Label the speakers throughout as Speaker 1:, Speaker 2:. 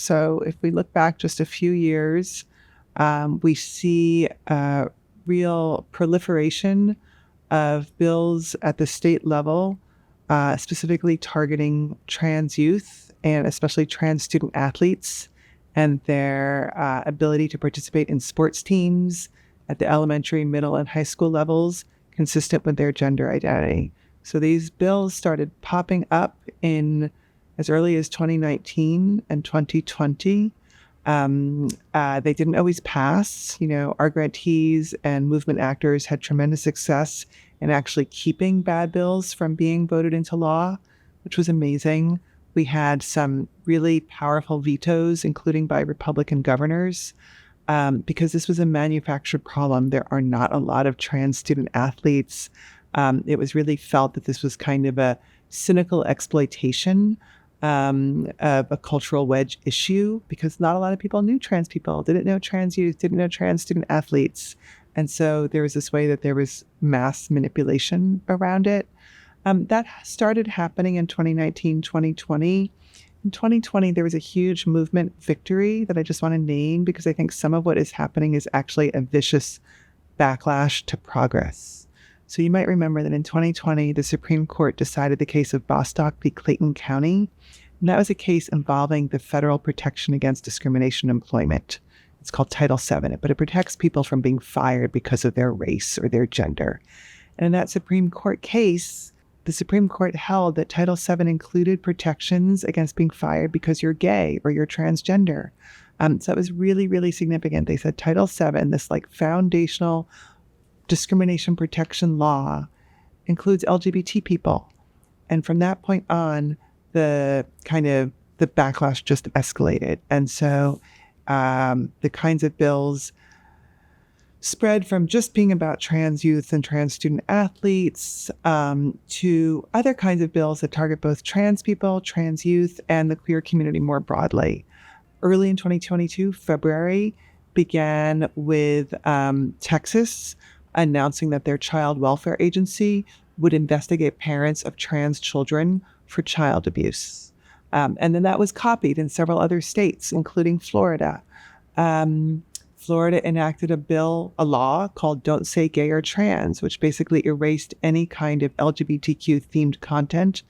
Speaker 1: So if we look back just a few years, we see a real proliferation of bills at the state level, specifically targeting trans youth and especially trans student athletes and their ability to participate in sports teams at the elementary, middle, and high school levels consistent with their gender identity. So these bills started popping up in as early as 2019 and 2020. They didn't always pass. Our grantees and movement actors had tremendous success in actually keeping bad bills from being voted into law, which was amazing. We had some really powerful vetoes, including by Republican governors, because this was a manufactured problem. There are not a lot of trans student athletes. It was really felt that this was kind of a cynical exploitation of a cultural wedge issue, because not a lot of people knew trans people, didn't know trans youth, didn't know trans student athletes. And so there was this way that there was mass manipulation around it. That started happening in 2019, 2020. In 2020, there was a huge movement, Victory, that I just want to name because I think some of what is happening is actually a vicious backlash to progress. So you might remember that in 2020, the Supreme Court decided the case of Bostock v. Clayton County. And that was a case involving the Federal Protection Against Discrimination in Employment. It's called Title VII, but it protects people from being fired because of their race or their gender. And in that Supreme Court case, the Supreme Court held that Title VII included protections against being fired because you're gay or you're transgender. So it was really, really significant. They said Title VII, this foundational discrimination protection law, includes LGBT people. And from that point on, the backlash just escalated. And so the kinds of bills spread from just being about trans youth and trans student athletes to other kinds of bills that target both trans people, trans youth, and the queer community more broadly. Early in 2022, February, began with Texas announcing that their child welfare agency would investigate parents of trans children for child abuse. And then that was copied in several other states, including Florida. Florida enacted a law called Don't Say Gay or Trans, which basically erased any kind of LGBTQ themed content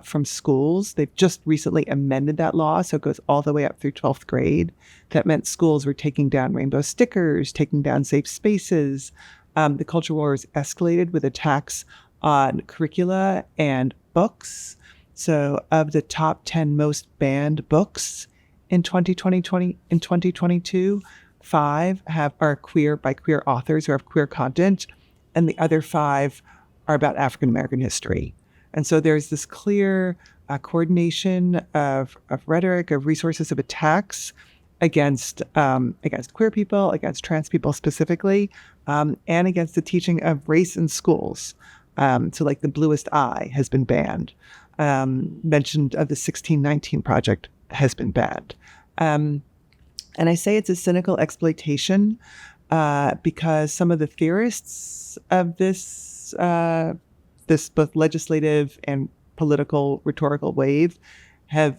Speaker 1: from schools. They've just recently amended that law, so it goes all the way up through 12th grade. That meant schools were taking down rainbow stickers, taking down safe spaces. The culture wars escalated with attacks on curricula and books. So of the top 10 most banned books in 2022, 5 are queer by queer authors who have queer content, and the other 5 are about African American history. And so there's this clear coordination of rhetoric, of resources, of attacks against queer people, against trans people specifically, and against the teaching of race in schools. So the Bluest Eye has been banned. Mentioned of the 1619 Project has been banned. And I say it's a cynical exploitation because some of the theorists of this both legislative and political rhetorical wave have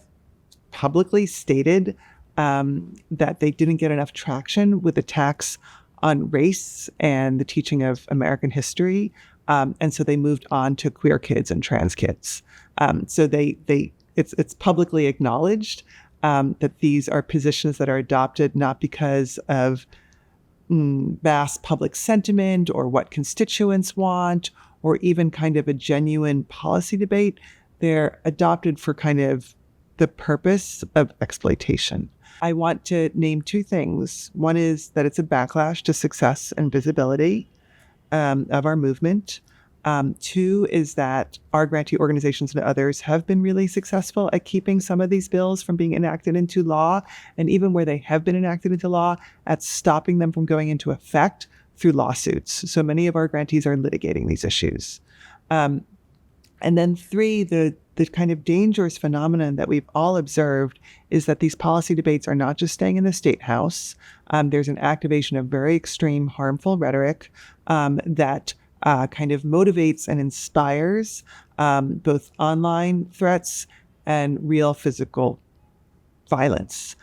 Speaker 1: publicly stated that they didn't get enough traction with attacks on race and the teaching of American history. And so they moved on to queer kids and trans kids. So it's publicly acknowledged that these are positions that are adopted not because of mass public sentiment or what constituents want or even kind of a genuine policy debate. They're adopted for kind of the purpose of exploitation. I want to name 2 things. One is that it's a backlash to success and visibility of our movement. 2 is that our grantee organizations and others have been really successful at keeping some of these bills from being enacted into law, and even where they have been enacted into law, at stopping them from going into effect through lawsuits. So many of our grantees are litigating these issues. And then 3, the kind of dangerous phenomenon that we've all observed is that these policy debates are not just staying in the State House. There's an activation of very extreme, harmful rhetoric that kind of motivates and inspires both online threats and real physical violence.